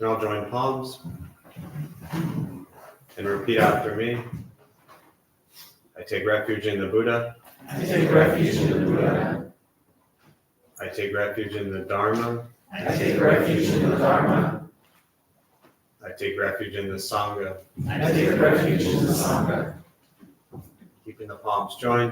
can all join palms and repeat after me. I take refuge in the Buddha. I take refuge in the Buddha. I take refuge in the Dharma. I take refuge in the Dharma. I take refuge in the Sangha. I take refuge in the Sangha. Keeping the palms joined.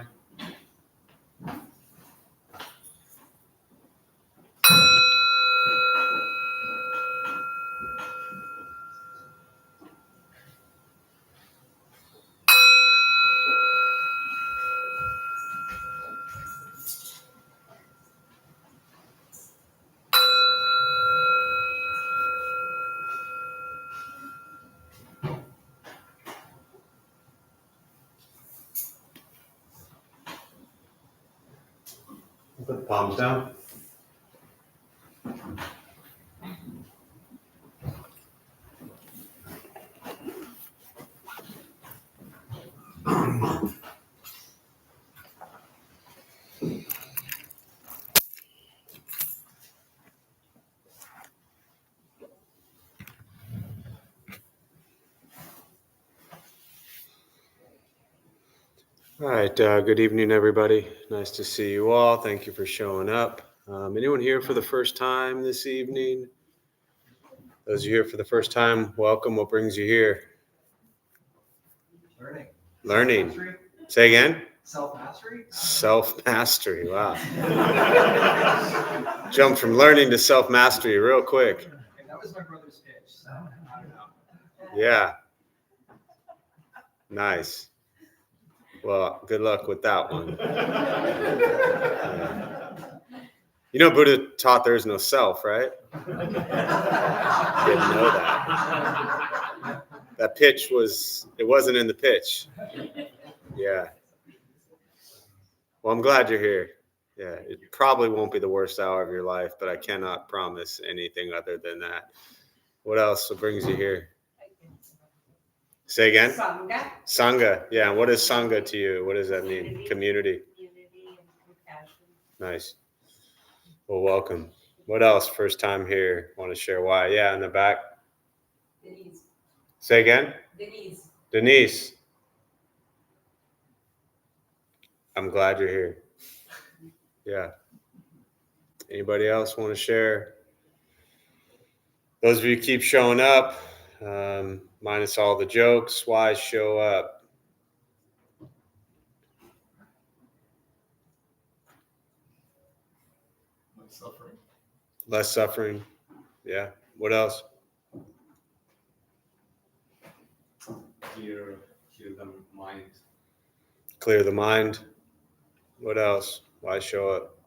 Put the palms down. All right, good evening, everybody. Nice to see you all. Thank you for showing up. Anyone here for the first time this evening? Those of you here for the first time, welcome. What brings you here? Learning. Self-mastery. Say again? Self-mastery? Self-mastery, wow. Jump from learning to self-mastery real quick. And that was my brother's pitch, so I don't know. Yeah. Nice. Well, good luck with that one. Yeah. You know, Buddha taught there is no self, right? Didn't know that. That pitch it wasn't in the pitch. Yeah. Well, I'm glad you're here. Yeah, it probably won't be the worst hour of your life, but I cannot promise anything other than that. What else brings you here? Say again? Sangha. Sangha. Yeah, what is Sangha to you? What does that mean? Community. Unity and compassion. Nice. Well, welcome. What else? First time here. Want to share why? Yeah, in the back. Denise. Say again? Denise. Denise. I'm glad you're here. Yeah. Anybody else want to share? Those of you who keep showing up, minus all the jokes, why show up? Less suffering. Yeah. What else? Clear the mind. Clear the mind. What else? Why show up?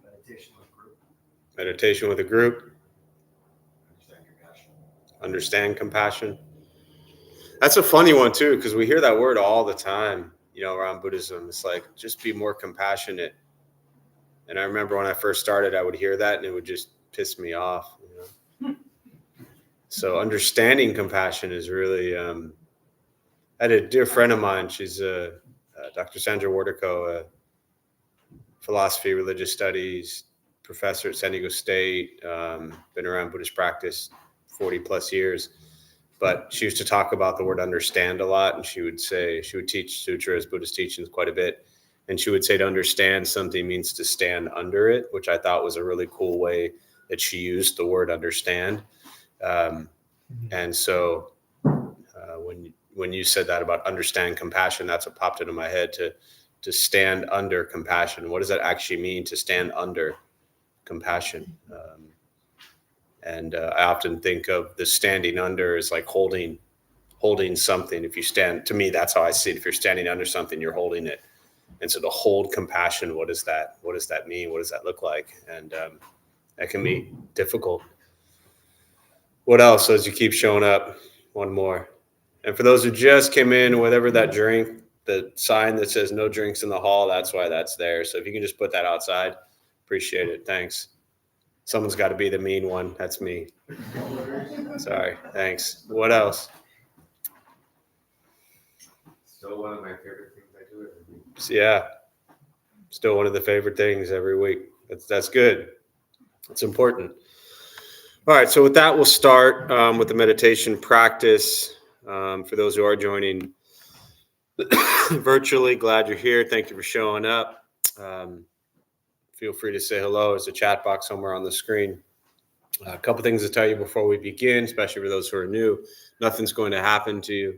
Meditation with group. Meditation with a group. Understand compassion. Understand compassion. That's a funny one too, because we hear that word all the time, around Buddhism. It's like, just be more compassionate. And I remember when I first started, I would hear that and it would just piss me off. So understanding compassion is really, I had a dear friend of mine. She's Dr. Sandra Wardico, a philosophy, religious studies professor at San Diego State, been around Buddhist practice 40 plus years. But she used to talk about the word understand a lot. And she would teach sutras, Buddhist teachings quite a bit. And she would say to understand something means to stand under it, which I thought was a really cool way that she used the word understand. And so when you said that about understand compassion, that's what popped into my head, to stand under compassion. What does that actually mean, to stand under compassion? And I often think of the standing under as like holding something. If you stand, to me, that's how I see it. If you're standing under something, you're holding it. And so to hold compassion, what does that mean? What does that look like? And that can be difficult. What else as you keep showing up? One more. And for those who just came in, whatever that drink, the sign that says no drinks in the hall, that's why that's there. So if you can just put that outside, appreciate it. Thanks. Someone's got to be the mean one. That's me. Sorry. Thanks. What else? Still one of my favorite things I do every week. Yeah. Still one of the favorite things every week. That's good. It's important. All right, so with that, we'll start with the meditation practice. For those who are joining virtually, glad you're here. Thank you for showing up. Feel free to say hello. There's a chat box somewhere on the screen. A couple things to tell you before we begin, especially for those who are new. Nothing's going to happen to you.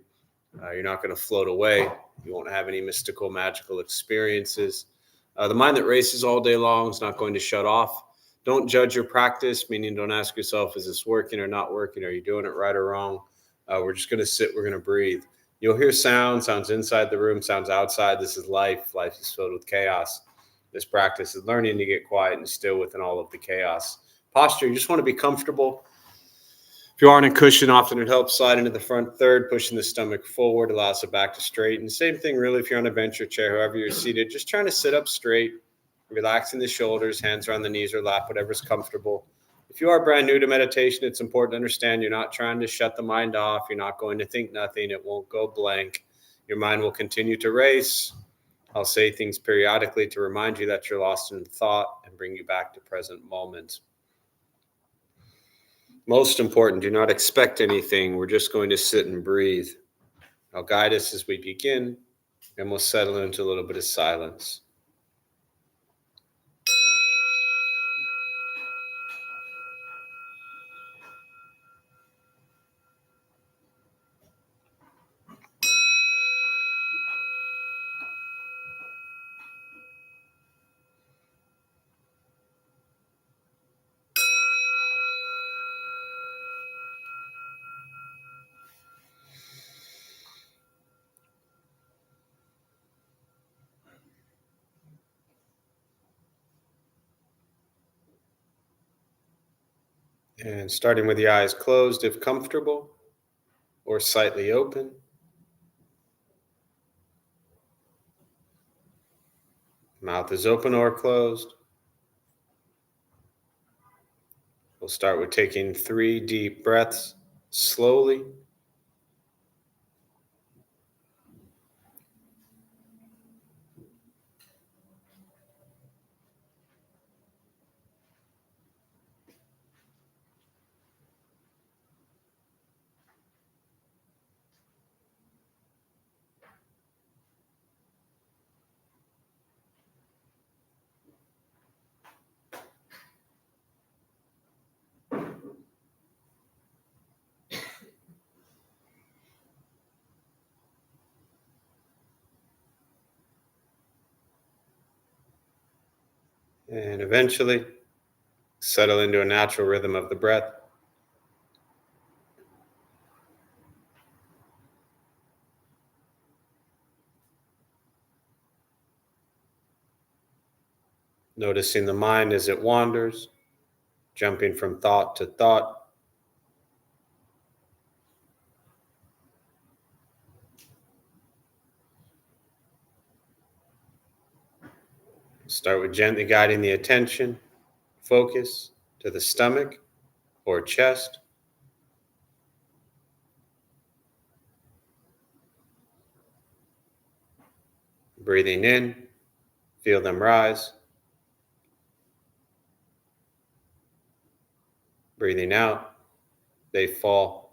You're not going to float away. You won't have any mystical, magical experiences. The mind that races all day long is not going to shut off. Don't judge your practice, meaning don't ask yourself, is this working or not working? Are you doing it right or wrong? We're just going to sit. We're going to breathe. You'll hear sounds inside the room, sounds outside. This is life. Life is filled with chaos. This practice is learning to get quiet and still within all of the chaos. Posture, you just want to be comfortable. If you are on a cushion, often it helps slide into the front third, pushing the stomach forward, allows the back to straighten. Same thing, really, if you're on a bench or chair, however you're seated, just trying to sit up straight, relaxing the shoulders, hands around the knees or lap, whatever's comfortable. If you are brand new to meditation, it's important to understand you're not trying to shut the mind off. You're not going to think nothing. It won't go blank. Your mind will continue to race. I'll say things periodically to remind you that you're lost in thought and bring you back to present moment. Most important, do not expect anything. We're just going to sit and breathe. I'll guide us as we begin, and we'll settle into a little bit of silence. And starting with the eyes closed, if comfortable, or slightly open. Mouth is open or closed. We'll start with taking 3 deep breaths slowly. And eventually settle into a natural rhythm of the breath. Noticing the mind as it wanders, jumping from thought to thought. Start with gently guiding the attention, focus to the stomach or chest. Breathing in, feel them rise. Breathing out, they fall.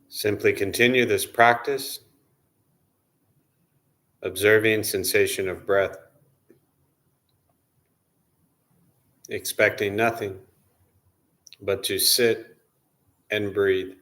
Simply continue this practice, observing sensation of breath, expecting nothing but to sit and breathe.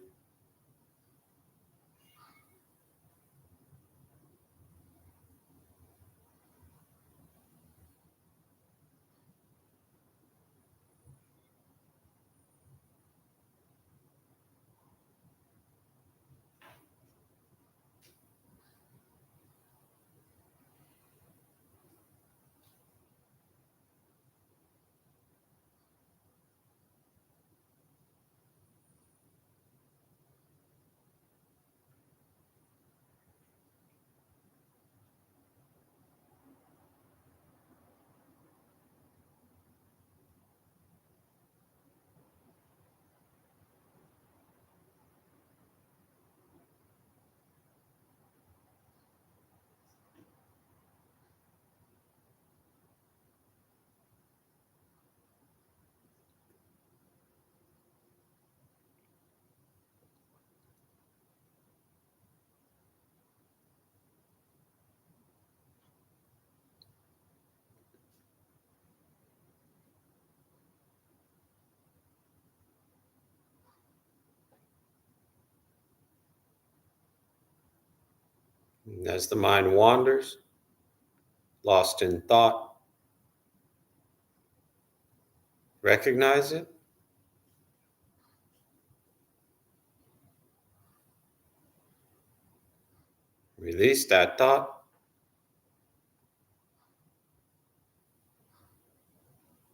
And as the mind wanders, lost in thought, recognize it. Release that thought.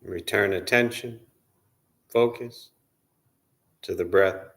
Return attention, focus to the breath.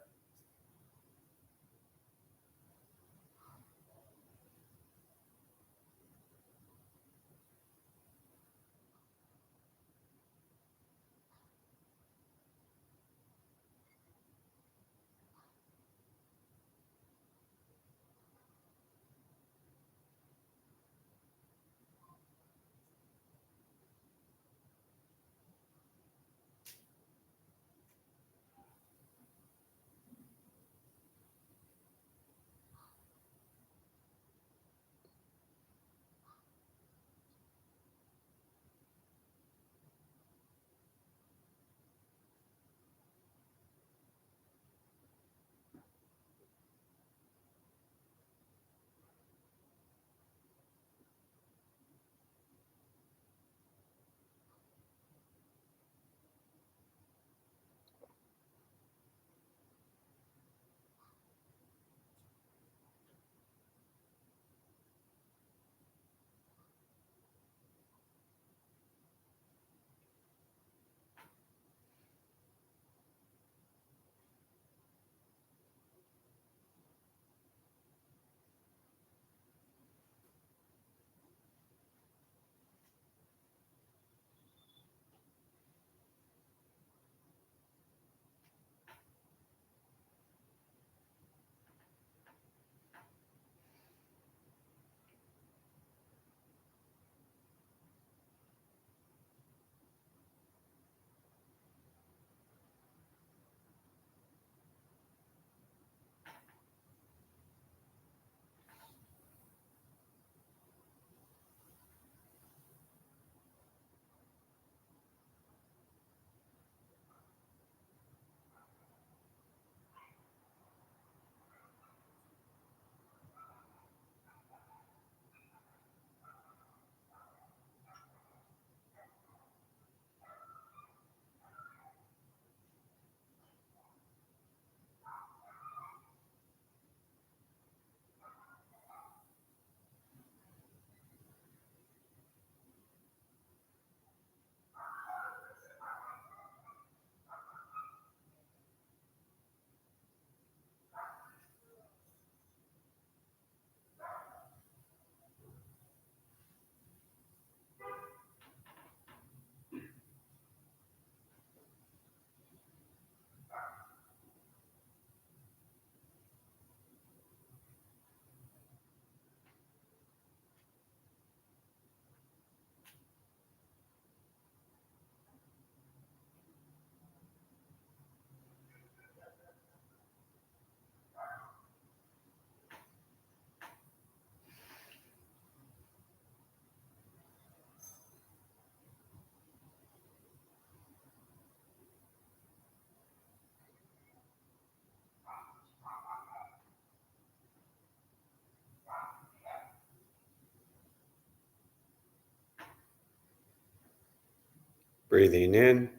Breathing in,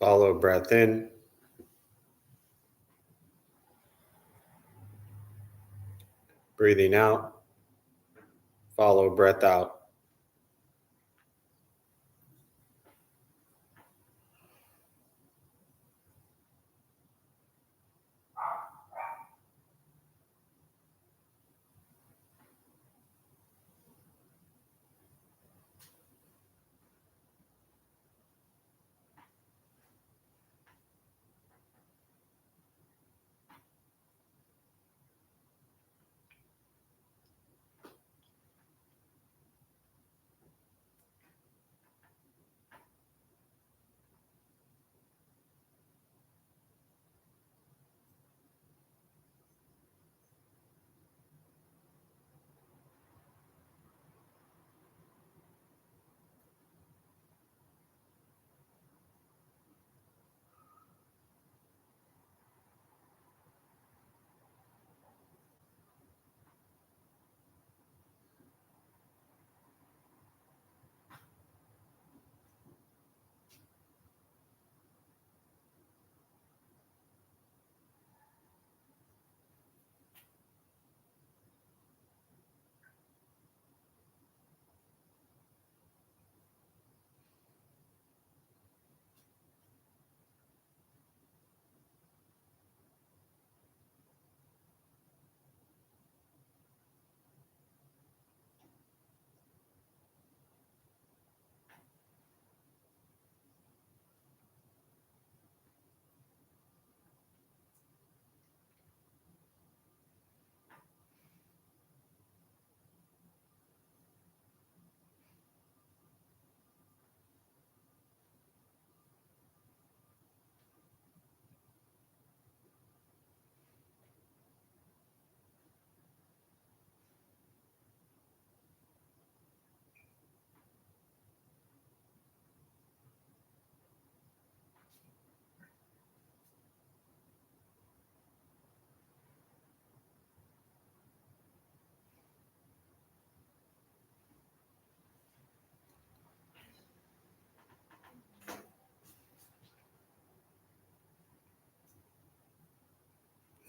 follow breath in. Breathing out, follow breath out.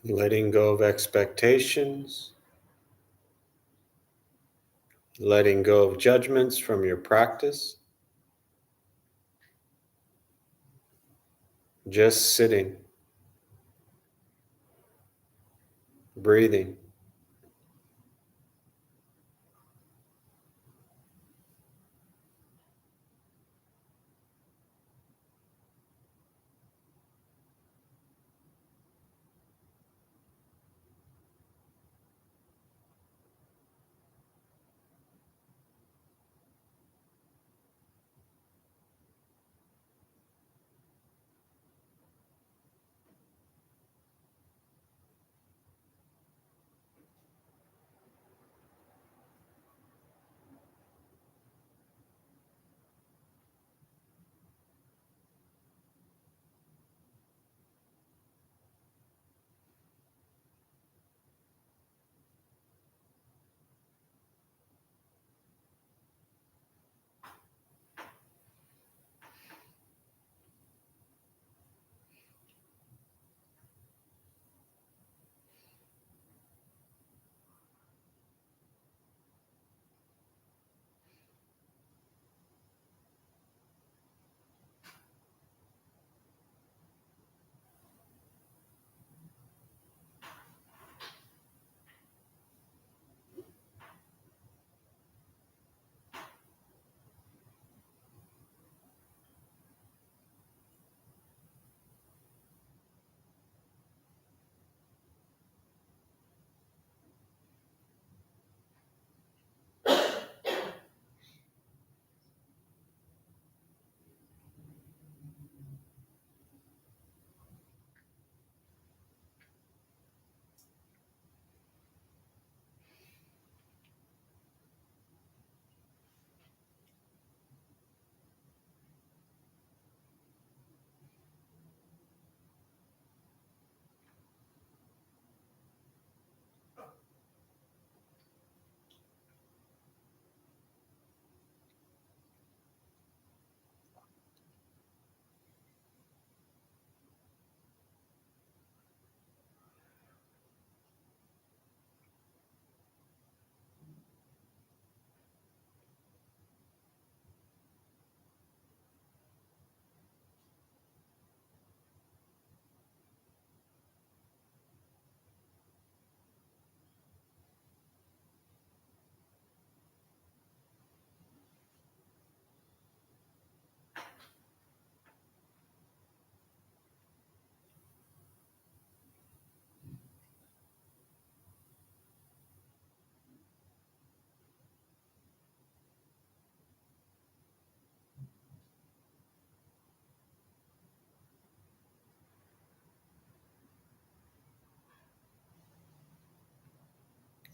letting go of expectations, letting go of judgments from your practice, just sitting, breathing.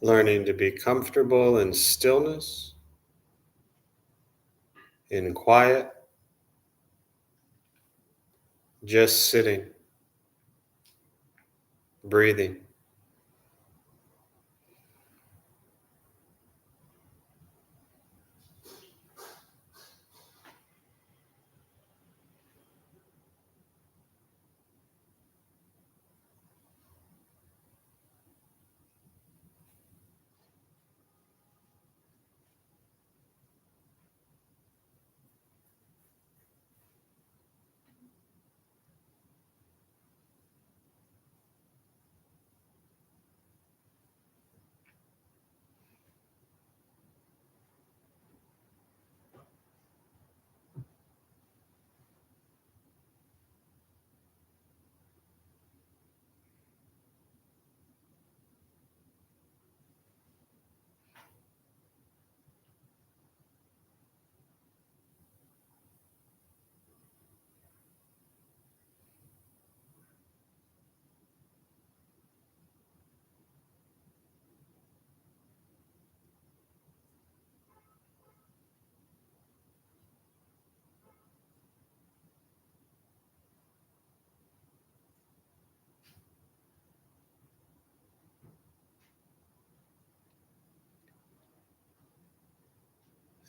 Learning to be comfortable in stillness, in quiet, just sitting, breathing.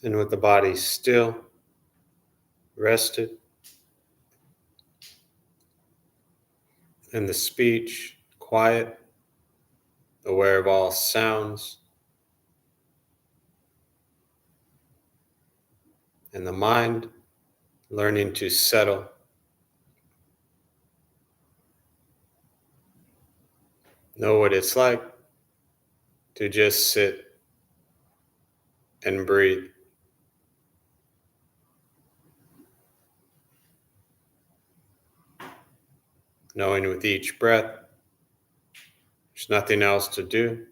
And with the body still, rested, and the speech quiet, aware of all sounds, and the mind learning to settle. Know what it's like to just sit and breathe. Knowing with each breath, there's nothing else to do.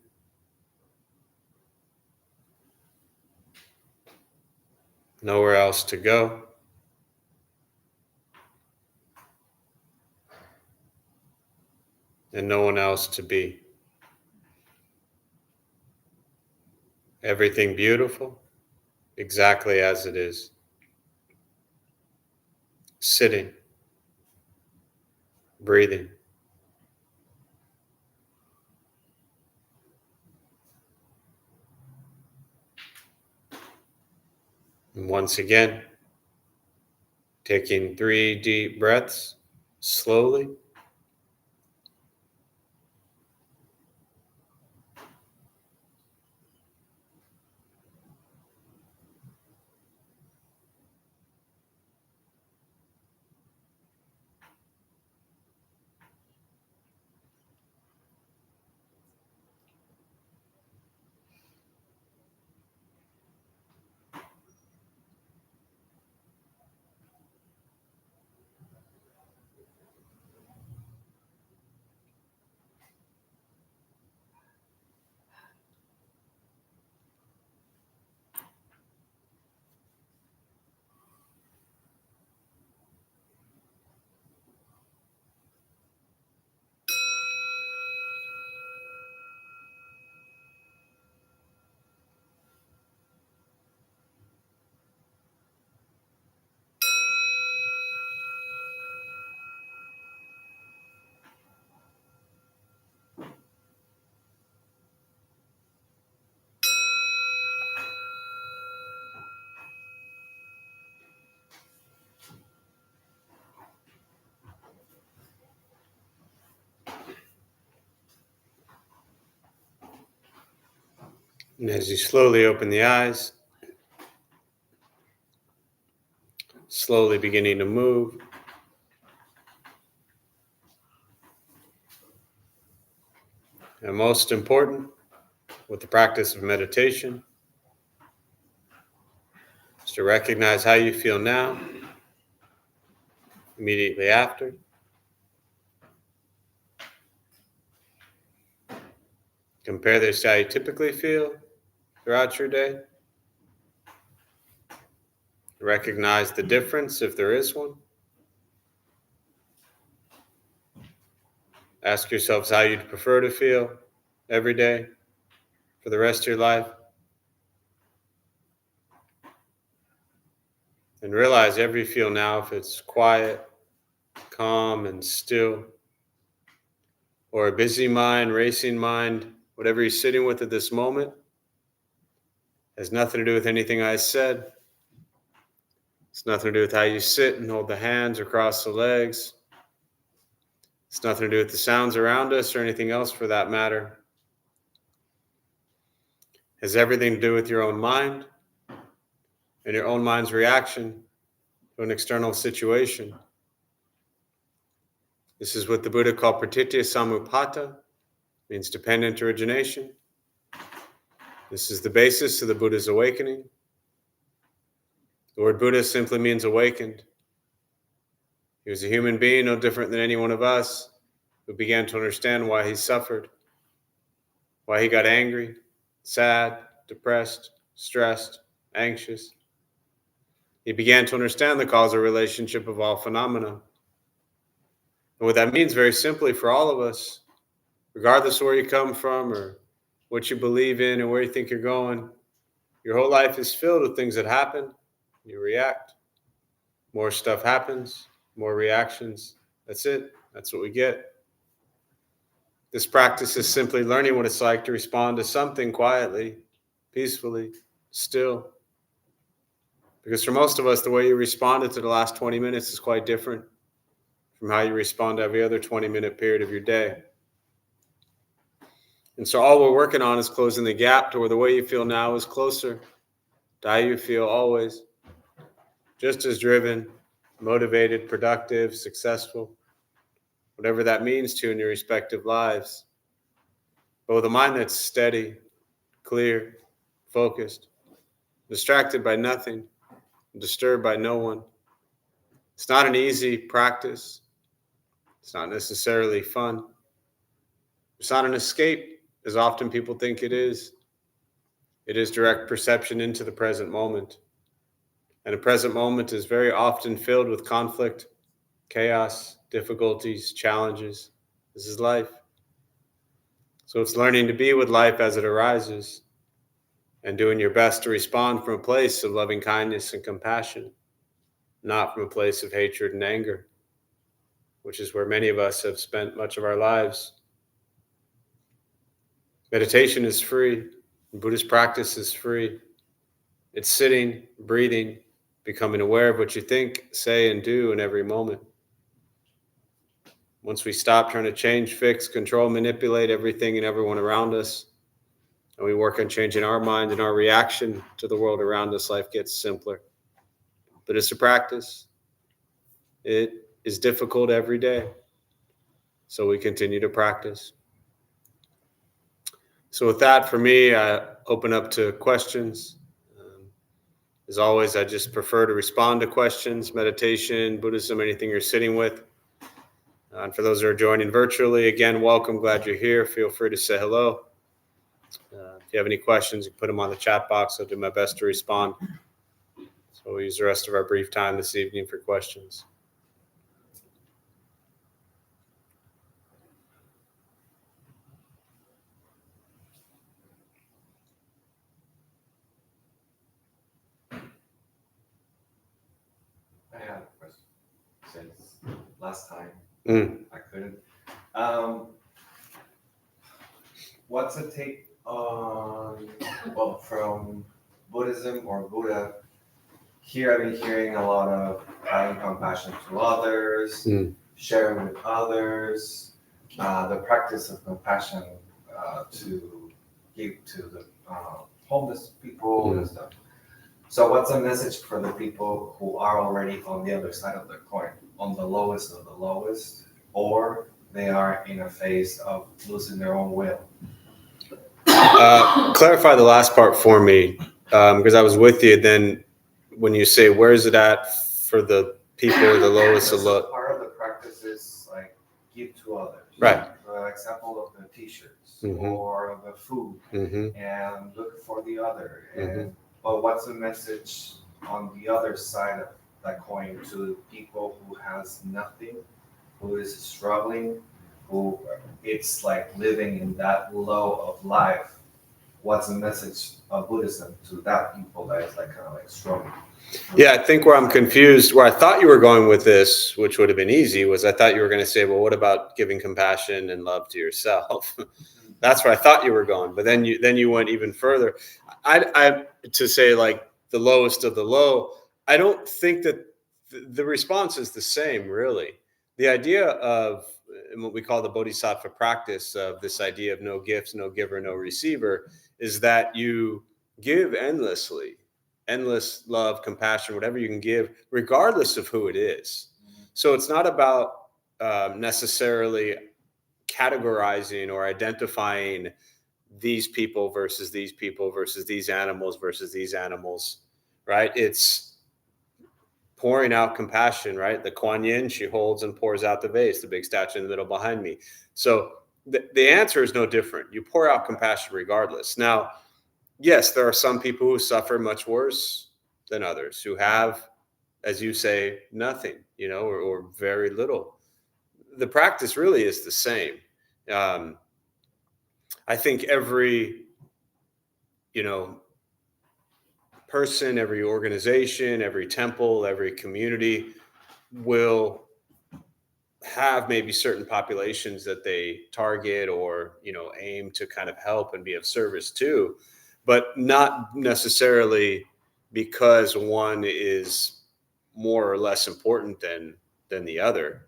Nowhere else to go. And no one else to be. Everything beautiful, exactly as it is. Sitting, breathing. And once again, taking 3 deep breaths slowly. And as you slowly open the eyes, slowly beginning to move, and most important, with the practice of meditation, is to recognize how you feel now, immediately after. Compare this to how you typically feel throughout your day. Recognize the difference if there is one. Ask yourselves how you'd prefer to feel every day for the rest of your life. And realize every you feel now, if it's quiet, calm, and still, or a busy mind, racing mind, whatever you're sitting with at this moment, has nothing to do with anything I said. It's nothing to do with how you sit and hold the hands or cross the legs. It's nothing to do with the sounds around us or anything else for that matter. It has everything to do with your own mind and your own mind's reaction to an external situation. This is what the Buddha called pratitya samuppada, means dependent origination. This is the basis of the Buddha's awakening. The word Buddha simply means awakened. He was a human being, no different than any one of us, who began to understand why he suffered, why he got angry, sad, depressed, stressed, anxious. He began to understand the causal relationship of all phenomena. And what that means very simply for all of us, regardless of where you come from or what you believe in or where you think you're going, your whole life is filled with things that happen. You react. More stuff happens, more reactions. That's it. That's what we get. This practice is simply learning what it's like to respond to something quietly, peacefully, still. Because for most of us, the way you responded to the last 20 minutes is quite different from how you respond to every other 20-minute period of your day. And so all we're working on is closing the gap to where the way you feel now is closer to how you feel always. Just as driven, motivated, productive, successful, whatever that means to you in your respective lives. But with a mind that's steady, clear, focused, distracted by nothing, disturbed by no one. It's not an easy practice. It's not necessarily fun. It's not an escape, as often people think it is. It is direct perception into the present moment. And the present moment is very often filled with conflict, chaos, difficulties, challenges. This is life. So it's learning to be with life as it arises and doing your best to respond from a place of loving kindness and compassion, not from a place of hatred and anger, which is where many of us have spent much of our lives. Meditation is free. Buddhist practice is free. It's sitting, breathing, becoming aware of what you think, say, and do in every moment. Once we stop trying to change, fix, control, manipulate everything and everyone around us, and we work on changing our mind and our reaction to the world around us, life gets simpler. But it's a practice. It is difficult every day. So we continue to practice. So with that, for me, I open up to questions. As always, I just prefer to respond to questions, meditation, Buddhism, anything you're sitting with. And for those that are joining virtually, again, welcome. Glad you're here. Feel free to say hello. If you have any questions, you can put them on the chat box. I'll do my best to respond. So we'll use the rest of our brief time this evening for questions. I have a question. Since last time I couldn't. What's the take on, well, from Buddhism or Buddha? Here I've been hearing a lot of having compassion to others, sharing with others, the practice of compassion to give to the homeless people and stuff. So what's the message for the people who are already on the other side of the coin, on the lowest of the lowest, or they are in a phase of losing their own will? Clarify the last part for me, because I was with you. Then when you say, where is it at for the people, the lowest of low? Part of the practice is like give to others. Right. For example of the t-shirts Mhm. or the food, and look for the other. And but what's the message on the other side of that coin to people who has nothing, who is struggling, who it's like living in that low of life? What's the message of Buddhism to that people that is like kind of like struggling? Yeah, I think where I'm confused, where I thought you were going with this, which would have been easy, was I thought you were going to say, well, what about giving compassion and love to yourself? That's where I thought you were going. But then you went even further. I to say like the lowest of the low, I don't think that the response is the same, really. The idea of what we call the Bodhisattva practice of this idea of no gifts, no giver, no receiver, is that you give endlessly. Endless love, compassion, whatever you can give, regardless of who it is. So it's not about necessarily categorizing or identifying these people versus these people versus these animals, right? It's pouring out compassion, right? The Kuan Yin, she holds and pours out the vase, the big statue in the middle behind me. So the answer is no different. You pour out compassion regardless. Now, yes, there are some people who suffer much worse than others, who have, as you say, nothing, or very little. The practice really is the same. I think every, person, every organization, every temple, every community will have maybe certain populations that they target or, aim to kind of help and be of service to, but not necessarily because one is more or less important than the other.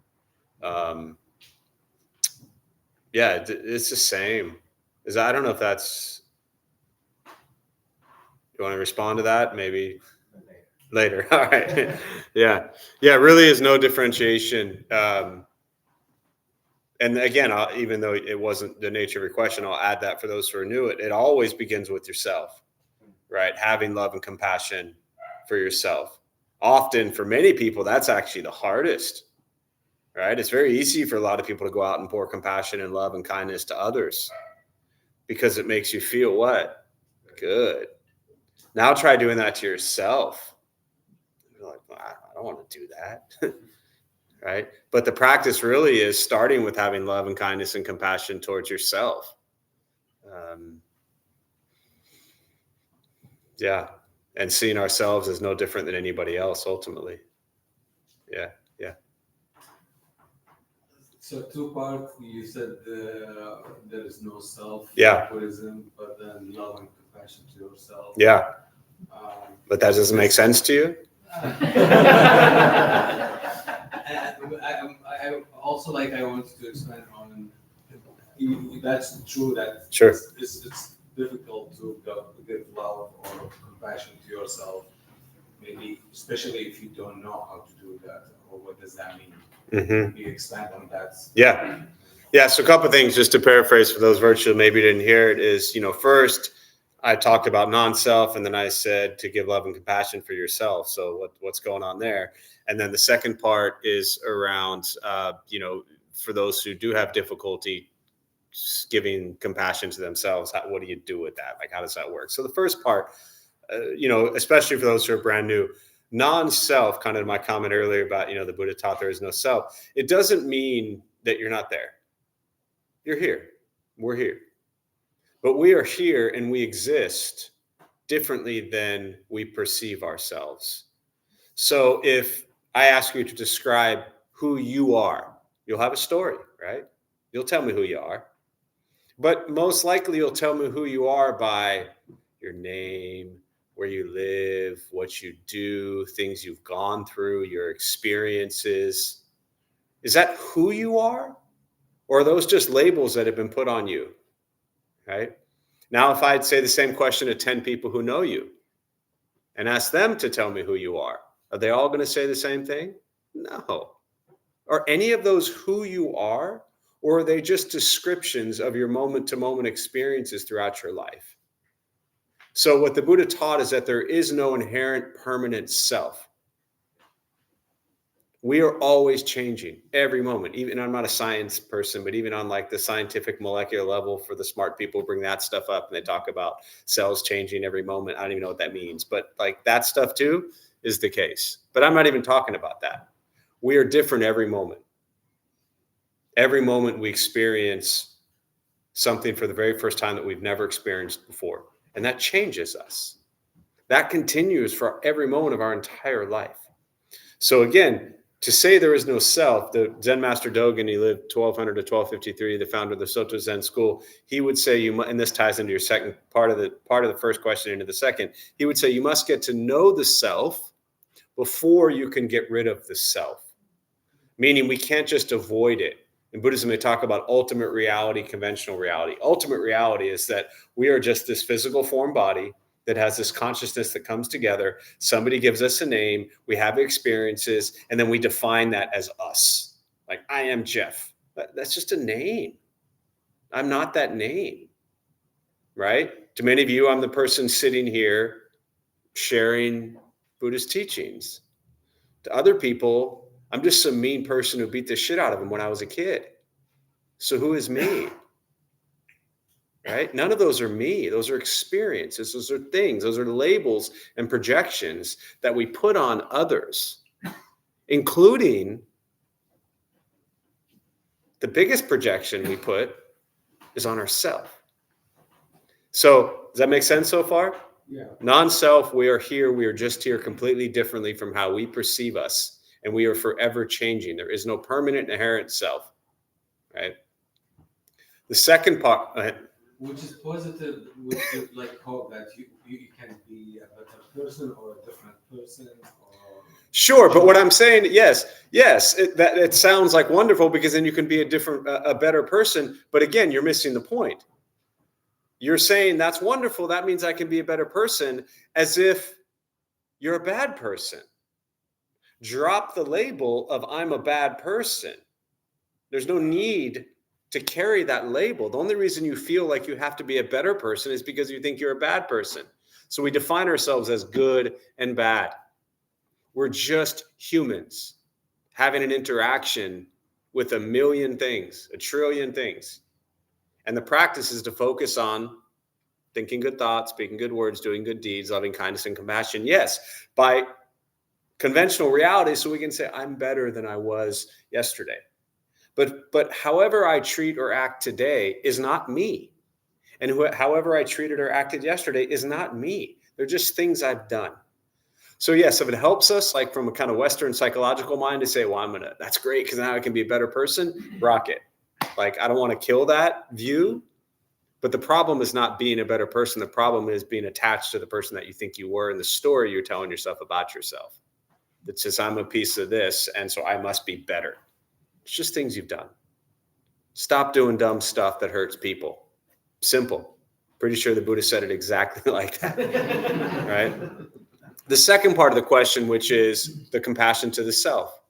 Yeah, it's the same. I don't know if that's, you want to respond to that? Maybe later. All right. Yeah. Yeah. It really is no differentiation. And again, even though it wasn't the nature of your question, I'll add that for those who are new, it always begins with yourself, right? Having love and compassion for yourself. Often for many people, that's actually the hardest, right? It's very easy for a lot of people to go out and pour compassion and love and kindness to others because it makes you feel what? Good. Now try doing that to yourself. You're like, well, I don't want to do that. Right? But the practice really is starting with having love and kindness and compassion towards yourself. Yeah. And seeing ourselves as no different than anybody else, ultimately. Yeah. Yeah. So two parts, you said there is no self. Yeah. Buddhism, but then love and compassion to yourself. Yeah. But that doesn't make sense to you? I also I wanted to expand on that's true that Sure. it's difficult to give love or compassion to yourself, maybe especially if you don't know how to do that or what does that mean. Mm-hmm. You expand on that. Yeah. Yeah. So a couple of things, just to paraphrase for those virtual maybe didn't hear it, is, first I talked about non-self, and then I said to give love and compassion for yourself. So what's going on there? And then the second part is around, for those who do have difficulty giving compassion to themselves, what do you do with that? Like, how does that work? So the first part, especially for those who are brand new, non-self, kind of my comment earlier about, the Buddha taught there is no self. It doesn't mean that you're not there. You're here. We're here. But we are here and we exist differently than we perceive ourselves. So if I ask you to describe who you are, you'll have a story, right? You'll tell me who you are. But most likely you'll tell me who you are by your name, where you live, what you do, things you've gone through, your experiences. Is that who you are? Or are those just labels that have been put on you? Right? Now, if I'd say the same question to 10 people who know you and ask them to tell me who you are they all going to say the same thing? No. Are any of those who you are, or are they just descriptions of your moment-to-moment experiences throughout your life? So what the Buddha taught is that there is no inherent permanent self. We are always changing every moment. Even, I'm not a science person, but even on the scientific molecular level, for the smart people, bring that stuff up and they talk about cells changing every moment. I don't even know what that means, but that stuff too is the case. But I'm not even talking about that. We are different every moment. Every moment we experience something for the very first time that we've never experienced before. And that changes us. That continues for every moment of our entire life. So again, to say there is no self, the Zen master Dogen, he lived 1200 to 1253, the founder of the Soto Zen school, he would say, and this ties into your second part of the first question into the second, he would say you must get to know the self before you can get rid of the self. Meaning we can't just avoid it. In Buddhism, they talk about ultimate reality, conventional reality. Ultimate reality is that we are just this physical form body that has this consciousness that comes together. Somebody gives us a name, we have experiences, and then we define that as us. Like, I am Jeff. That's just a name. I'm not that name, right? To many of you, I'm the person sitting here sharing Buddhist teachings. To other people, I'm just some mean person who beat the shit out of him when I was a kid. So who is me? Right? None of those are me. Those are experiences. Those are things. Those are labels and projections that we put on others, including the biggest projection we put is on ourselves. So does that make sense so far? Yeah. Non-self, we are here. We are just here completely differently from how we perceive us. And we are forever changing. There is no permanent inherent self. Right? The second part, which is positive, which is hope that you can be a better person or a different person. Sure, but what I'm saying, yes, it sounds like wonderful because then you can be a better person. But again, you're missing the point. You're saying that's wonderful. That means I can be a better person, as if you're a bad person. Drop the label of I'm a bad person. There's no need to carry that label. The only reason you feel like you have to be a better person is because you think you're a bad person. So we define ourselves as good and bad. We're just humans having an interaction with a million things, a trillion things. And the practice is to focus on thinking good thoughts, speaking good words, doing good deeds, loving kindness and compassion. Yes, by conventional reality, so we can say, I'm better than I was yesterday. But however I treat or act today is not me. And however I treated or acted yesterday is not me. They're just things I've done. So yes, if it helps us, like from a kind of Western psychological mind, to say, well, that's great because now I can be a better person, rock it. Like, I don't want to kill that view. But the problem is not being a better person. The problem is being attached to the person that you think you were and the story you're telling yourself about yourself. That says, I'm a piece of this, and so I must be better. It's just things you've done. Stop doing dumb stuff that hurts people. Simple. Pretty sure the Buddha said it exactly like that, right? The second part of the question, which is the compassion to the self,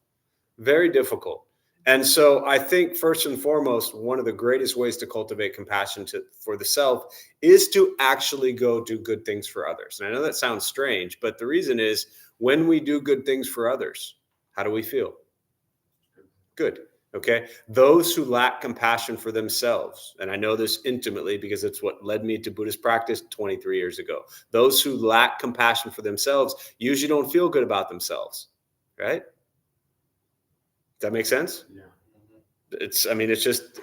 very difficult. And so I think first and foremost, one of the greatest ways to cultivate compassion for the self is to actually go do good things for others. And I know that sounds strange, but the reason is when we do good things for others, how do we feel? Good. Okay. Those who lack compassion for themselves, and I know this intimately because it's what led me to Buddhist practice 23 years ago. Those who lack compassion for themselves usually don't feel good about themselves. Right? Does that make sense? Yeah. It's just,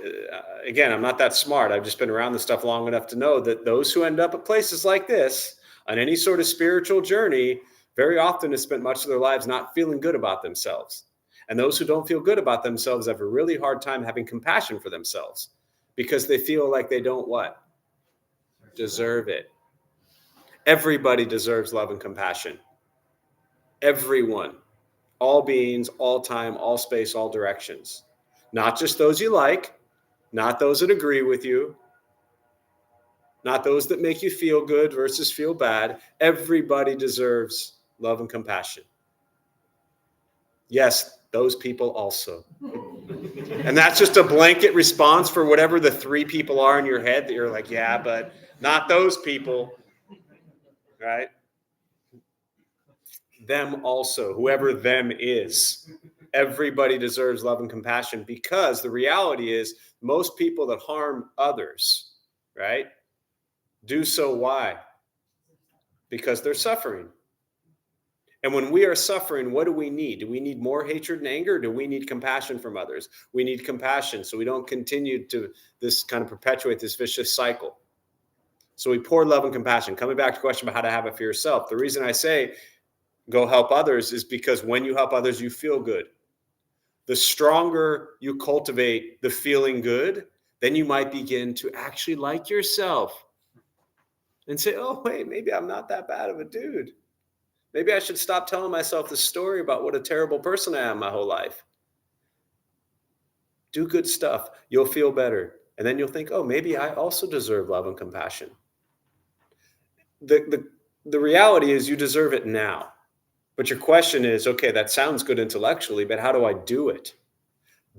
again, I'm not that smart. I've just been around this stuff long enough to know that those who end up at places like this on any sort of spiritual journey very often have spent much of their lives not feeling good about themselves. And those who don't feel good about themselves have a really hard time having compassion for themselves because they feel like they don't what? Deserve it. Everybody deserves love and compassion. Everyone. All beings, all time, all space, all directions. Not just those you like, not those that agree with you, not those that make you feel good versus feel bad. Everybody deserves love and compassion. Yes, those people also. And that's just a blanket response for whatever the three people are in your head that you're like, yeah, but not those people, right? Them also, whoever them is. Everybody deserves love and compassion because the reality is most people that harm others, right, do so why? Because they're suffering. And when we are suffering, what do we need? Do we need more hatred and anger? Or do we need compassion from others? We need compassion so we don't continue to this kind of perpetuate this vicious cycle. So we pour love and compassion. Coming back to the question about how to have it for yourself. The reason I say go help others is because when you help others, you feel good. The stronger you cultivate the feeling good, then you might begin to actually like yourself and say, oh, wait, maybe I'm not that bad of a dude. Maybe I should stop telling myself the story about what a terrible person I am my whole life. Do good stuff. You'll feel better. And then you'll think, oh, maybe I also deserve love and compassion. The reality is you deserve it now. But your question is, okay, that sounds good intellectually, but how do I do it?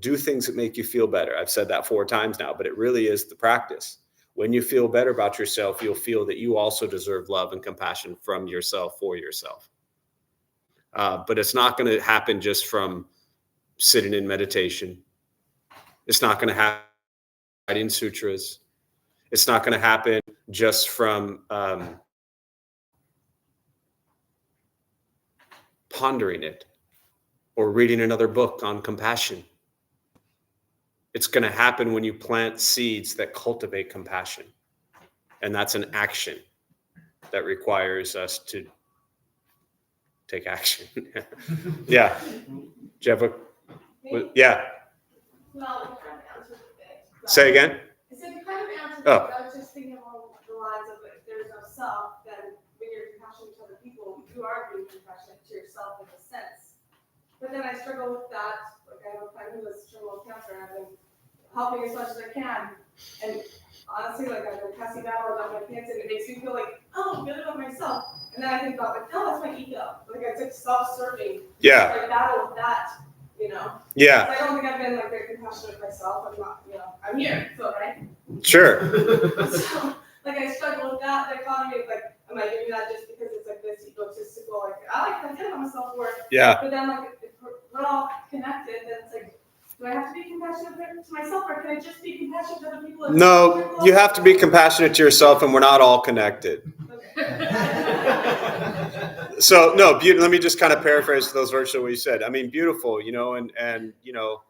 Do things that make you feel better. I've said that 4 times now, but it really is the practice. When you feel better about yourself, you'll feel that you also deserve love and compassion from yourself for yourself. But it's not going to happen just from sitting in meditation. It's not going to happen writing sutras. It's not going to happen just from pondering it or reading another book on compassion. It's going to happen when you plant seeds that cultivate compassion. And that's an action that requires us to take action. Yeah. Do you have yeah. Well, you kind of answered it. Say again? I said you kind of answered Oh. it. I was just thinking along the lines of if there's no self, then when you're compassionate to other people, you are being compassionate to yourself in a sense. But then I struggle with that. Like I have a friend who has terminal cancer and I've been helping as much as I can. And honestly, like I've been casting battle about my pants and it makes me feel like, oh, I'm good about myself. And then I think about like, no, that's my ego. Like it's like self-serving. Yeah. Like battle with that, you know? Yeah. 'Cause I don't think I've been like very compassionate with myself. I'm not, you know, I'm here, so right? Sure. So like I struggle with that dichotomy of like, am I doing that just because it's like this egotistical, like I like to get myself work. Yeah. But then like if we're all connected, then it's like, do I have to be compassionate to myself or can I just be compassionate to other people? No, you have to be compassionate to yourself, and we're not all connected. So no, let me just kind of paraphrase those verses of what you said. I mean, beautiful, you know, and you know,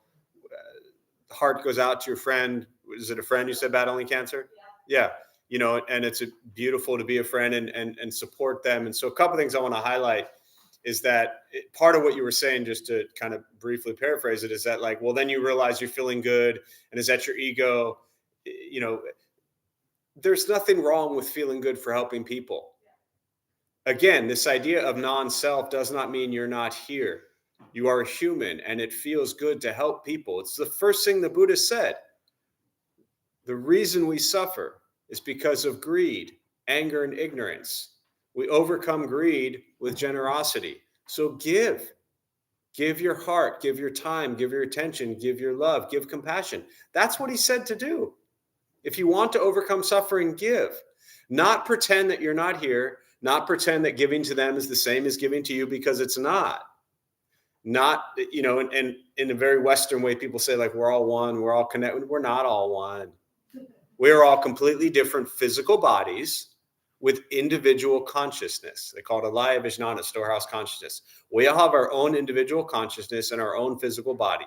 heart goes out to your friend. Is it a friend you said battling cancer? Yeah. You know, and it's beautiful to be a friend and support them. And so a couple of things I want to highlight is that part of what you were saying, just to kind of briefly paraphrase it, is that like, well, then you realize you're feeling good. And is that your ego? You know, there's nothing wrong with feeling good for helping people. Again, this idea of non-self does not mean you're not here. You are a human and it feels good to help people. It's the first thing the Buddha said. The reason we suffer is because of greed, anger, and ignorance. We overcome greed with generosity. So give your heart, give your time, give your attention, give your love, give compassion. That's what he said to do. If you want to overcome suffering, give. Not pretend that you're not here. Not pretend that giving to them is the same as giving to you, because it's not. Not, you know, and in a very Western way, people say like, we're all one, we're all connected. We're not all one. We're all completely different physical bodies with individual consciousness. They call it alaya vijnana, storehouse consciousness. We all have our own individual consciousness and our own physical body.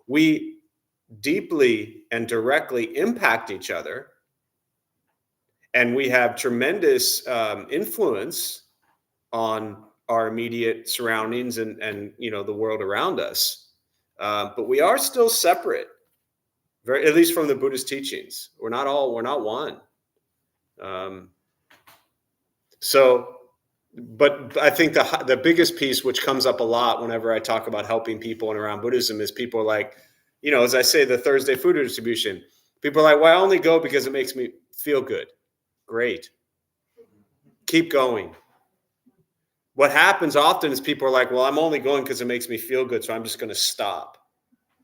We deeply and directly impact each other. And we have tremendous influence on our immediate surroundings and you know, the world around us. But we are still separate, at least from the Buddhist teachings. We're not one. But I think the biggest piece, which comes up a lot whenever I talk about helping people and around Buddhism, is people are like, you know, as I say, the Thursday food distribution, people are like, well, I only go because it makes me feel good. Great. Keep going. What happens often is people are like, well, I'm only going because it makes me feel good, so I'm just going to stop.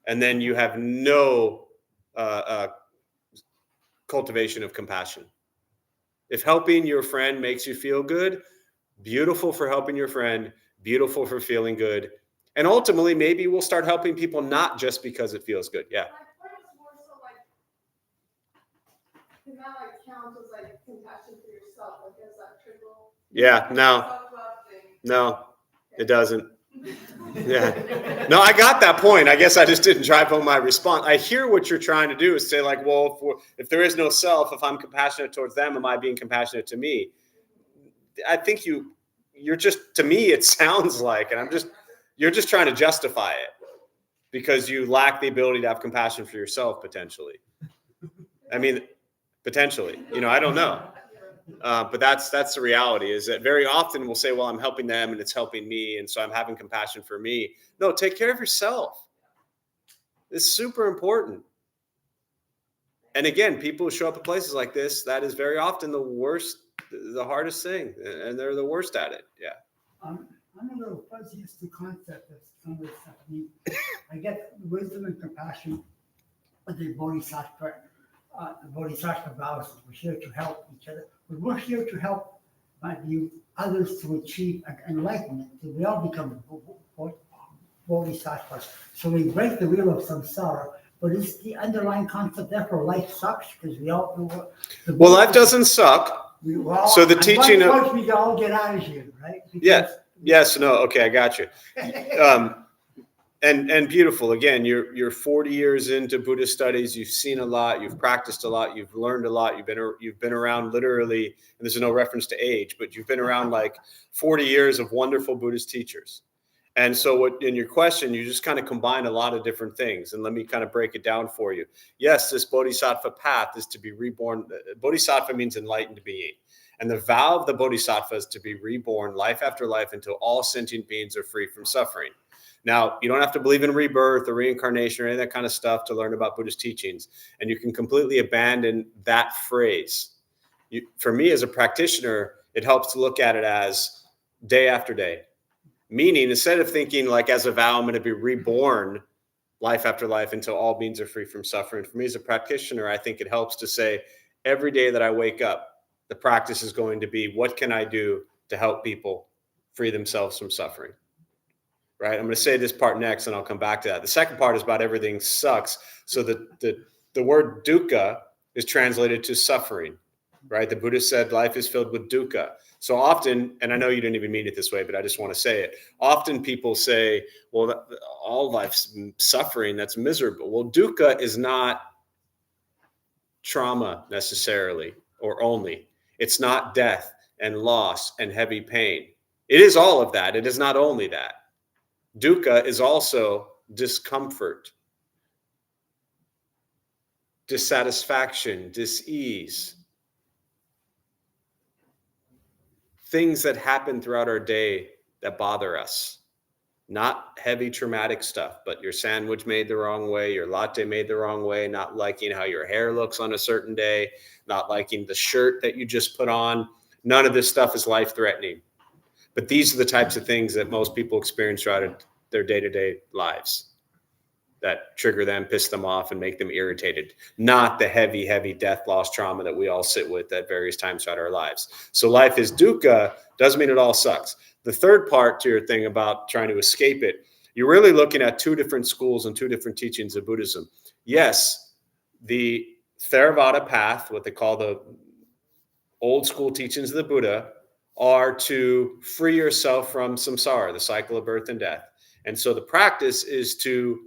And then you have no cultivation of compassion. If helping your friend makes you feel good, beautiful for helping your friend, beautiful for feeling good. And ultimately, maybe we'll start helping people not just because it feels good. Yeah. My point was more so like, can that like count as like compassion for yourself? Like, is that trickle? Yeah, no. Self-love thing? No, it doesn't. Yeah. No, I got that point. I guess I just didn't drive home my response. I hear what you're trying to do, is say like, well, if there is no self, if I'm compassionate towards them, am I being compassionate to me? I think you're just, to me, it sounds like, and you're just trying to justify it because you lack the ability to have compassion for yourself, potentially. I mean, potentially, you know, I don't know. But that's the reality, is that very often we'll say, well, I'm helping them and it's helping me, and so I'm having compassion for me. No, take care of yourself. It's super important. And again, people who show up at places like this, that is very often the hardest thing, and they're the worst at it. Yeah. I'm a little fuzzy as to concept of some of this stuff. I mean, I get wisdom and compassion with the Bodhisattva. The Bodhisattva vows that we're here to help each other, but we're here to help others to achieve enlightenment. So we all become Bodhisattvas. So we break the wheel of samsara, but it's the underlying concept. Therefore, life sucks because we all. Well, life doesn't suck. So the teaching of we all get out of here, right? Because yeah. Yes. No. Okay. I got you. And beautiful. Again, you're 40 years into Buddhist studies. You've seen a lot. You've practiced a lot. You've learned a lot. You've been around literally, and there's no reference to age, but you've been around like 40 years of wonderful Buddhist teachers. And so what in your question, you just kind of combine a lot of different things. And let me kind of break it down for you. Yes, this Bodhisattva path is to be reborn. Bodhisattva means enlightened being. And the vow of the Bodhisattva is to be reborn life after life until all sentient beings are free from suffering. Now, you don't have to believe in rebirth or reincarnation or any of that kind of stuff to learn about Buddhist teachings. And you can completely abandon that phrase. For me as a practitioner, it helps to look at it as day after day. Meaning, instead of thinking like as a vow, I'm going to be reborn life after life until all beings are free from suffering. For me as a practitioner, I think it helps to say every day that I wake up, the practice is going to be, what can I do to help people free themselves from suffering? Right? I'm going to say this part next and I'll come back to that. The second part is about everything sucks. So the word dukkha is translated to suffering, right? The Buddha said life is filled with dukkha. So often, and I know you didn't even mean it this way, but I just want to say it. Often people say, well, all life's suffering, that's miserable. Well, dukkha is not trauma necessarily or only. It's not death and loss and heavy pain. It is all of that. It is not only that. Dukkha is also discomfort, dissatisfaction, dis-ease. Things that happen throughout our day that bother us. Not heavy traumatic stuff, but your sandwich made the wrong way, your latte made the wrong way, not liking how your hair looks on a certain day, not liking the shirt that you just put on. None of this stuff is life-threatening. But these are the types of things that most people experience throughout their day-to-day lives that trigger them, piss them off, and make them irritated. Not the heavy, heavy death, loss, trauma that we all sit with at various times throughout our lives. So life is dukkha, doesn't mean it all sucks. The third part to your thing about trying to escape it, you're really looking at two different schools and two different teachings of Buddhism. Yes, the Theravada path, what they call the old school teachings of the Buddha, are to free yourself from samsara, the cycle of birth and death. And so the practice is to,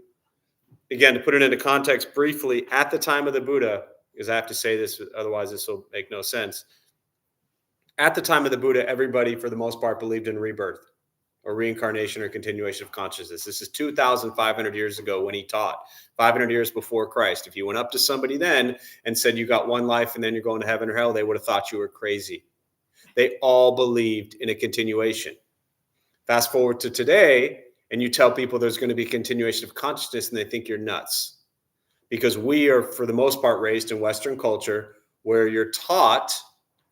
again, to put it into context briefly, at the time of the Buddha, because I have to say this, otherwise this will make no sense. At the time of the Buddha, everybody, for the most part, believed in rebirth or reincarnation or continuation of consciousness. This is 2,500 years ago when he taught, 500 years before Christ. If you went up to somebody then and said you got one life and then you're going to heaven or hell, they would have thought you were crazy. They all believed in a continuation. Fast forward to today, and you tell people there's going to be continuation of consciousness, and they think you're nuts. Because we are, for the most part, raised in Western culture where you're taught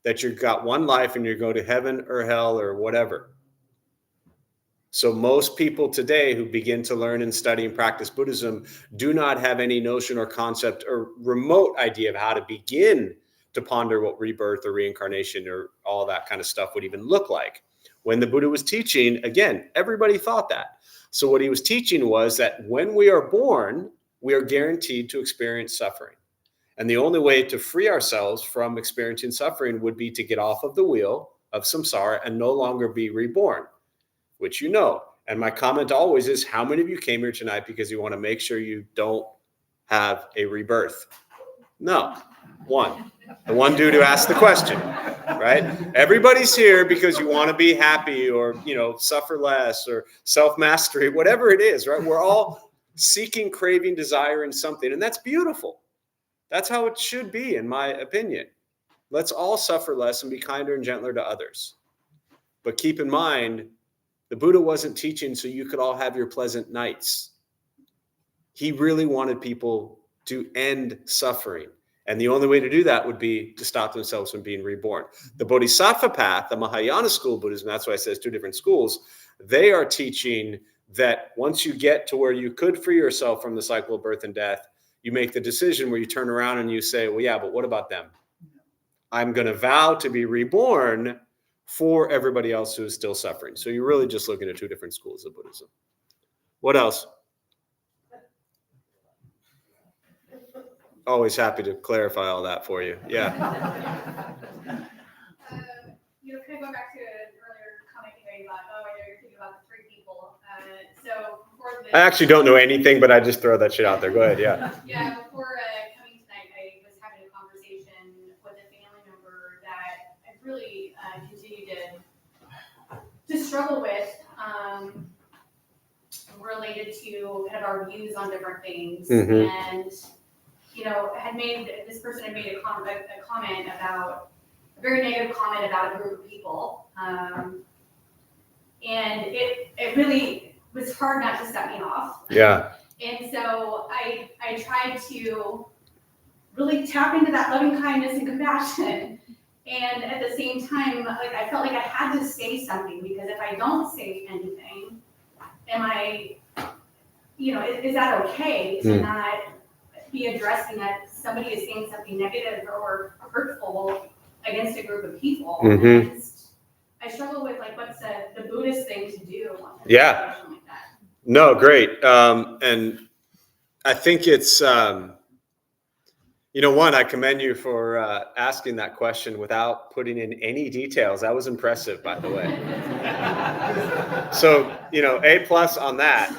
that you've got one life and you go to heaven or hell or whatever. So most people today who begin to learn and study and practice Buddhism do not have any notion or concept or remote idea of how to begin to ponder what rebirth or reincarnation or all that kind of stuff would even look like. When the Buddha was teaching, again, everybody thought that. So what he was teaching was that when we are born, we are guaranteed to experience suffering. And the only way to free ourselves from experiencing suffering would be to get off of the wheel of samsara and no longer be reborn, which you know. And my comment always is, how many of you came here tonight because you want to make sure you don't have a rebirth? No, one. The one dude who asked the question, right? Everybody's here because you want to be happy or, suffer less or self-mastery, whatever it is, right? We're all seeking, craving, desiring something, and that's beautiful. That's how it should be, in my opinion. Let's all suffer less and be kinder and gentler to others. But keep in mind, the Buddha wasn't teaching so you could all have your pleasant nights. He really wanted people to end suffering. And the only way to do that would be to stop themselves from being reborn. The Bodhisattva Path, the Mahayana school of Buddhism, that's why I say it's two different schools, they are teaching that once you get to where you could free yourself from the cycle of birth and death, you make the decision where you turn around and you say, well, yeah, but what about them? I'm going to vow to be reborn for everybody else who is still suffering. So you're really just looking at two different schools of Buddhism. What else? Always happy to clarify all that for you. Yeah. Kind of going back to an earlier comment you made about, you're thinking about the three people. So before I actually don't know anything, but I just throw that shit out there. Go ahead. Yeah. Yeah, before coming tonight, I was having a conversation with a family member that I've really continued to struggle with, related to kind of our views on different things. Mhm. And this person had made a comment about, a very negative comment about a group of people. And it really was hard not to set me off. Yeah. And so I tried to really tap into that loving kindness and compassion. And at the same time, like I felt like I had to say something, because if I don't say anything, am I, is that okay to not be addressing that somebody is saying something negative or hurtful against a group of people? Mhm. And I struggle with like, what's the Buddhist thing to do? Yeah. Like that. No, great. And I think it's, one, I commend you for asking that question without putting in any details. That was impressive, by the way. So, A+ on that.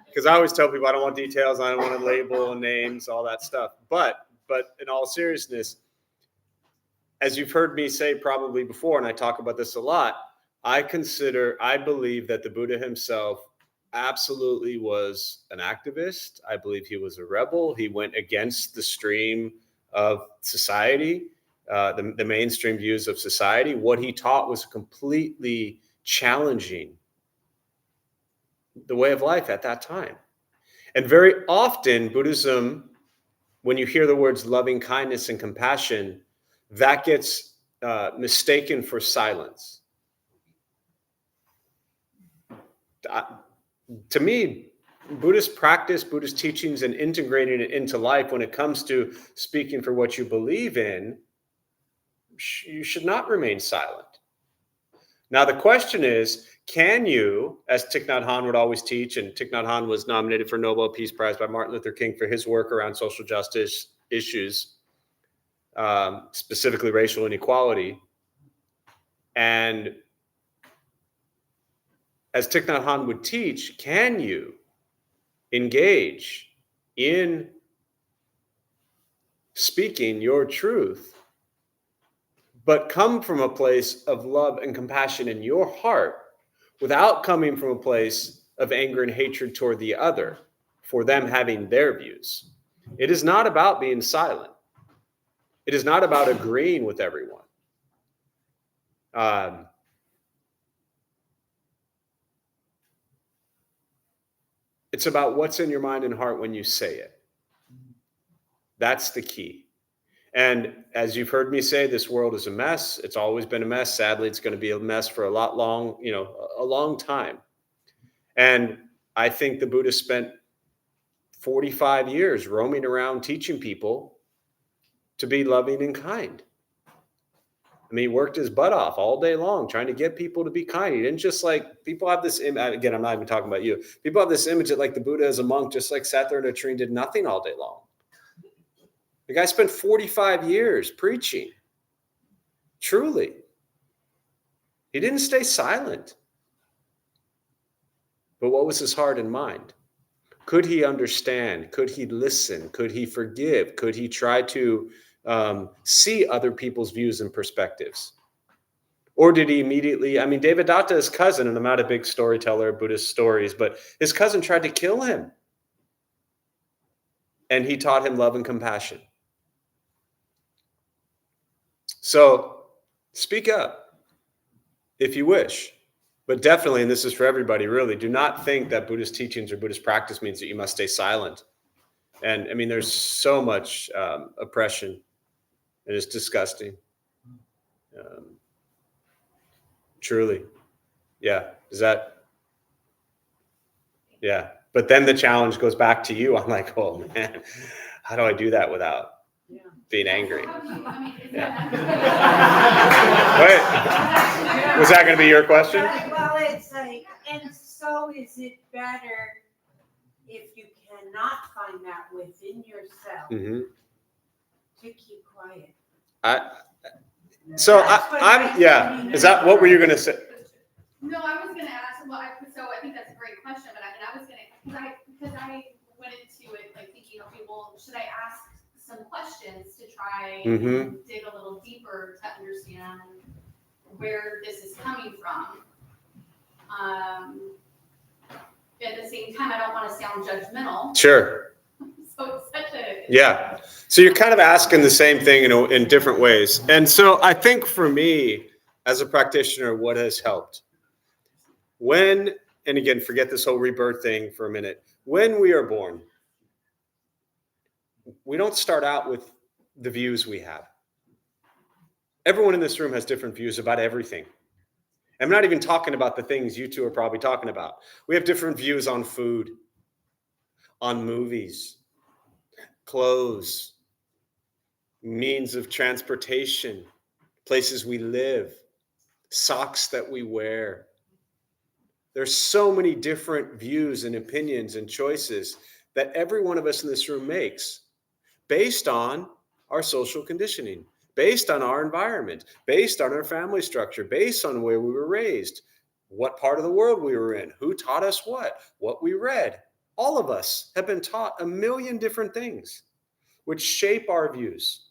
Because I always tell people I don't want details, I don't want to label names, all that stuff. But in all seriousness, as you've heard me say probably before, and I talk about this a lot, I believe that the Buddha himself absolutely was an activist. I believe he was a rebel. He went against the stream of society, the mainstream views of society. What he taught was completely challenging the way of life at that time. And very often, Buddhism, when you hear the words loving kindness and compassion, that gets mistaken for silence. To me, Buddhist practice, Buddhist teachings, and integrating it into life when it comes to speaking for what you believe in, you should not remain silent. Now, the question is, can you, as Thich Nhat Hanh would always teach, and Thich Nhat Hanh was nominated for Nobel Peace Prize by Martin Luther King for his work around social justice issues, specifically racial inequality. And as Thich Nhat Hanh would teach, can you engage in speaking your truth, but come from a place of love and compassion in your heart without coming from a place of anger and hatred toward the other for them having their views? It is not about being silent. It is not about agreeing with everyone. It's about what's in your mind and heart when you say it. That's the key. And as you've heard me say, this world is a mess. It's always been a mess. Sadly, it's going to be a mess for a long time. And I think the Buddha spent 45 years roaming around teaching people to be loving and kind. I mean, he worked his butt off all day long trying to get people to be kind. He didn't just people have this, again, I'm not even talking about you. People have this image that the Buddha as a monk just sat there in a tree and did nothing all day long. The guy spent 45 years preaching. Truly. He didn't stay silent. But what was his heart and mind? Could he understand? Could he listen? Could he forgive? Could he try to see other people's views and perspectives? Or did he immediately, Devadatta, his cousin, and I'm not a big storyteller of Buddhist stories, but his cousin tried to kill him. And he taught him love and compassion. So speak up if you wish. But definitely, and this is for everybody really, do not think that Buddhist teachings or Buddhist practice means that you must stay silent. And there's so much oppression. And it's disgusting. Truly. Yeah. Yeah. But then the challenge goes back to you. I'm like, oh man, how do I do that without being angry? Yeah. Wait, was that going to be your question? Well, it's and so is it better if you cannot find that within yourself to keep quiet? Is that what were you going to say? No, I was going to ask. Well, so I think that's a great question, but I was going to, because I went into it thinking, okay, well, should I ask some questions to try and dig a little deeper to understand where this is coming from? At the same time, I don't want to sound judgmental. Sure. So it's such a yeah. So you're kind of asking the same thing in different ways. And so I think for me, as a practitioner, what has helped? When and again, forget this whole rebirth thing for a minute. When we are born, we don't start out with the views we have. Everyone in this room has different views about everything. I'm not even talking about the things you two are probably talking about. We have different views on food, on movies, clothes, means of transportation, places we live, socks that we wear. There's so many different views and opinions and choices that every one of us in this room makes based on our social conditioning, based on our environment, based on our family structure, based on where we were raised, what part of the world we were in, who taught us what we read. All of us have been taught a million different things which shape our views.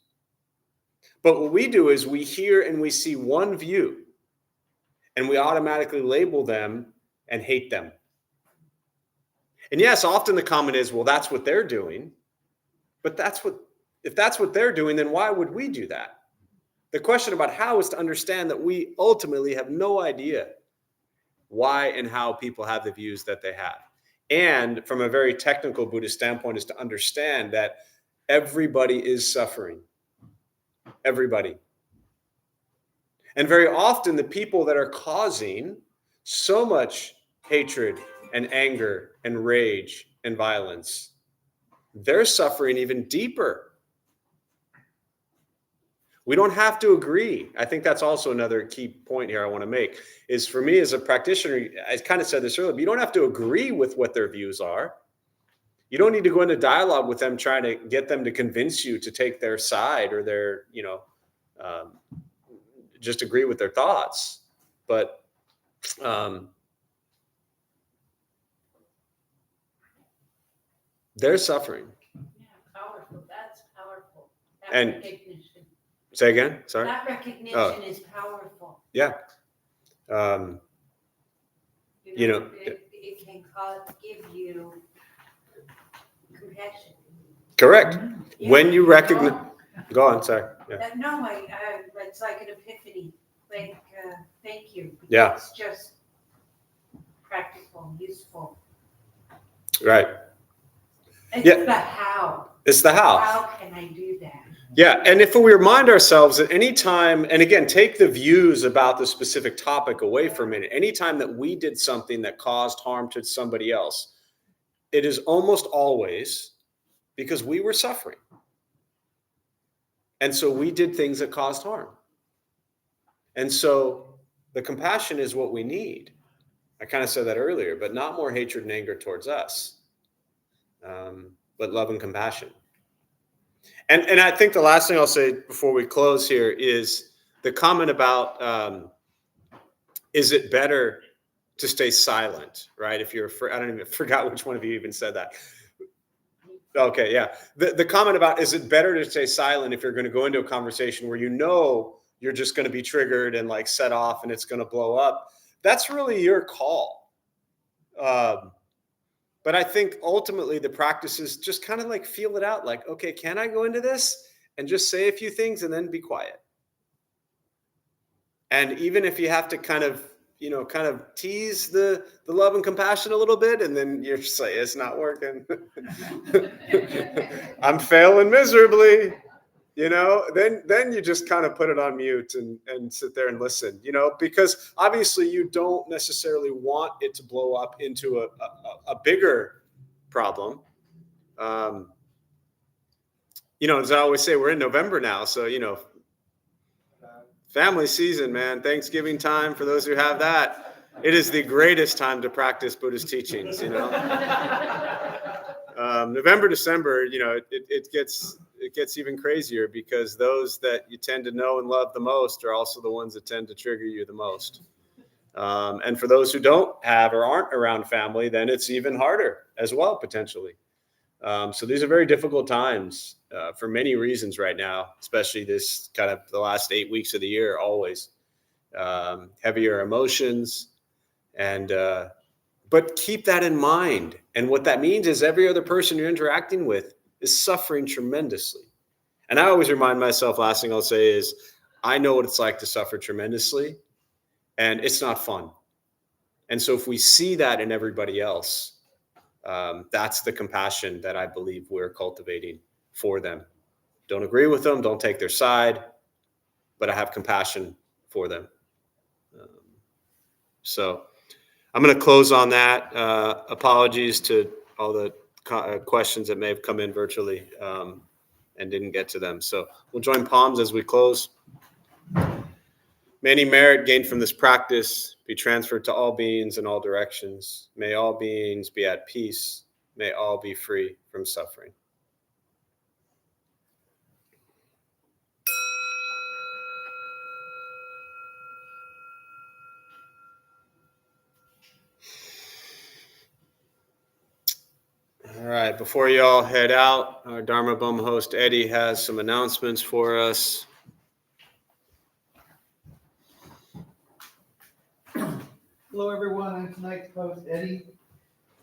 But what we do is we hear and we see one view and we automatically label them and hate them. And yes, often the comment is, well, that's what they're doing. But if that's what they're doing, then why would we do that? The question about how is to understand that we ultimately have no idea why and how people have the views that they have. And from a very technical Buddhist standpoint is to understand that everybody is suffering. Everybody. And very often the people that are causing so much hatred and anger and rage and violence, they're suffering even deeper. We don't have to agree. I think that's also another key point here I want to make is for me as a practitioner, I kind of said this earlier, but you don't have to agree with what their views are. You don't need to go into dialogue with them trying to get them to convince you to take their side or their, just agree with their thoughts. But they're suffering. Yeah, powerful. That's powerful. That And- recognition. Say again? Sorry? That recognition is powerful. Yeah. It can give you compassion. Correct. Yeah. When you recognize, go on, sorry. Yeah. No, it's like an epiphany. Like, thank you. Yeah. It's just practical, useful. Right. It's Yeah. the how. It's the how. How can I do that? Yeah. And if we remind ourselves at any time, and again, take the views about the specific topic away for a minute, anytime that we did something that caused harm to somebody else, it is almost always because we were suffering. And so we did things that caused harm. And so the compassion is what we need. I kind of said that earlier, but not more hatred and anger towards us, but love and compassion. And I think the last thing I'll say before we close here is the comment about, is it better to stay silent, right? If you're, I don't even forgot which one of you even said that. Okay, yeah. The comment about, is it better to stay silent if you're going to go into a conversation where you know you're just going to be triggered and like set off and it's going to blow up? That's really your call. But I think ultimately the practice is just kind of like feel it out. Like, okay, can I go into this and just say a few things and then be quiet? And even if you have to kind of tease the love and compassion a little bit, and then you're just like, it's not working. I'm failing miserably, then you just kind of put it on mute and sit there and listen, because obviously you don't necessarily want it to blow up into a bigger problem. As I always say, we're in November now. So, family season, man, Thanksgiving time, for those who have that, it is the greatest time to practice Buddhist teachings, November, December, it gets even crazier because those that you tend to know and love the most are also the ones that tend to trigger you the most. And for those who don't have or aren't around family, then it's even harder as well, potentially. So these are very difficult times for many reasons right now, especially this kind of the last 8 weeks of the year, always heavier emotions. But keep that in mind. And what that means is every other person you're interacting with is suffering tremendously. And I always remind myself, last thing I'll say is, I know what it's like to suffer tremendously, and it's not fun. And so if we see that in everybody else, that's the compassion that I believe we're cultivating for them. Don't agree with them, don't take their side, but I have compassion for them. So I'm going to close on that. Apologies to all the questions that may have come in virtually and didn't get to them. So we'll join palms as we close. May any merit gained from this practice be transferred to all beings in all directions. May all beings be at peace. May all be free from suffering. All right, before you all head out, our Dharma Bum host Eddie has some announcements for us. Hello, everyone. I'm tonight's host, Eddie.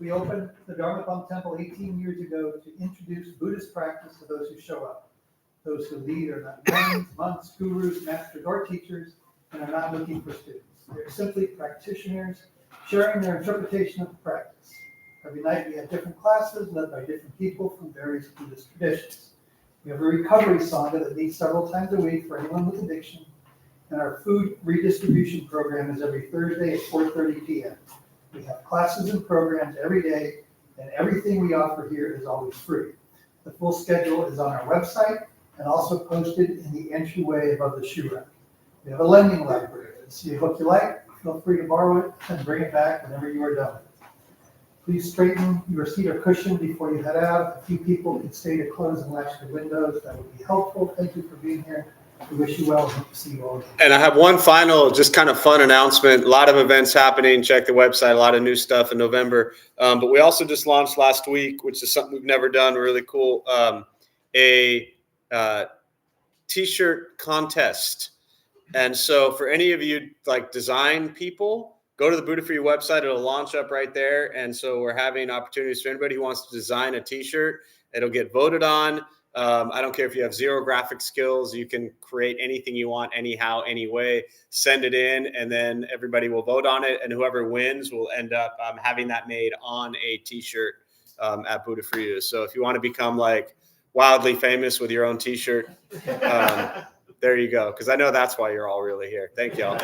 We opened the Dharma Bum Temple 18 years ago to introduce Buddhist practice to those who show up. Those who lead are not nuns, monks, gurus, masters, or teachers, and are not looking for students. They're simply practitioners sharing their interpretation of the practice. Every night we have different classes led by different people from various Buddhist traditions. We have a recovery sangha that meets several times a week for anyone with addiction, and our food redistribution program is every Thursday at 4:30 p.m. We have classes and programs every day, and everything we offer here is always free. The full schedule is on our website and also posted in the entryway above the shoe rack. We have a lending library. If you see a book you like, feel free to borrow it and bring it back whenever you are done. Please straighten your seat or cushion before you head out. A few people can stay to close and latch the windows. That would be helpful. Thank you for being here. We wish you well. Hope to see you all again. And I have one final, just kind of fun announcement. A lot of events happening. Check the website. A lot of new stuff in November. But we also just launched last week, which is something we've never done. Really cool. A t-shirt contest. And so for any of you like design people, go to the Buddha For You website. It'll launch up right there. And so we're having opportunities for anybody who wants to design a t-shirt. It'll get voted on. I don't care if you have zero graphic skills. You can create anything you want, anyhow, anyway. Send it in, and then everybody will vote on it. And whoever wins will end up having that made on a t-shirt at Buddha For You. So if you want to become like wildly famous with your own t-shirt, there you go. Because I know that's why you're all really here. Thank y'all.